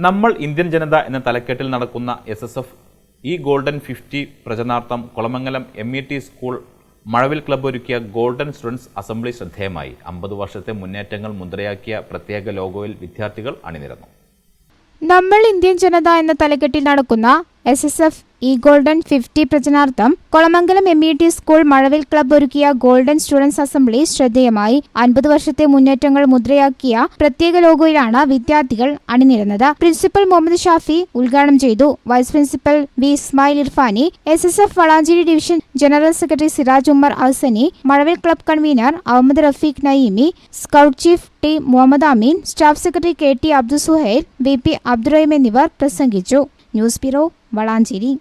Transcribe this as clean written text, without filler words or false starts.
നമ്മൾ ഇന്ത്യൻ ജനത എന്ന തലക്കെട്ടിൽ നടക്കുന്ന SSF ഈ ഗോൾഡൻ 50 പ്രചരണാർത്ഥം കുളമംഗലം MET സ്കൂൾ മഴവിൽ ക്ലബ്ബ് ഒരുക്കിയ ഗോൾഡൻ സ്റ്റുഡൻസ് അസംബ്ലി ശ്രദ്ധേയമായി. 50 വർഷത്തെ മുന്നേറ്റങ്ങൾ മുദ്രയാക്കിയ പ്രത്യേക ലോഗോയിൽ വിദ്യാർത്ഥികൾ അണിനിരന്നു. നമ്മൾ ഇന്ത്യൻ ജനത എന്ന തലക്കെട്ടിൽ നടക്കുന്ന SSF ഈ ഗോൾഡൻ 50 പ്രചരണാർത്ഥം കുളമംഗലം MET സ്കൂൾ മഴവിൽ ക്ലബ്ബ് ഒരുക്കിയ ഗോൾഡൻ സ്റ്റുഡൻസ് അസംബ്ലി ശ്രദ്ധേയമായി. 50 വർഷത്തെ മുന്നേറ്റങ്ങൾ മുദ്രയാക്കിയ പ്രത്യേക ലോഗോയിലാണ് വിദ്യാർത്ഥികൾ അണിനിരന്നത്. പ്രിൻസിപ്പൽ മുഹമ്മദ് ഷാഫി ഉദ്ഘാടനം ചെയ്തു. Vice principal V Ismail Irfani, SSF Valanchery division general secretary Siraj Ummer Ahsani, Mazhavil club convenor Ahammed Rafeeq Nayeemi, scout chief T Muhammad Ameen, staff secretary KT Abdul Suhail, VP Abdurahim എന്നിവർ പ്രസംഗിച്ചു. News bureau Valanchery.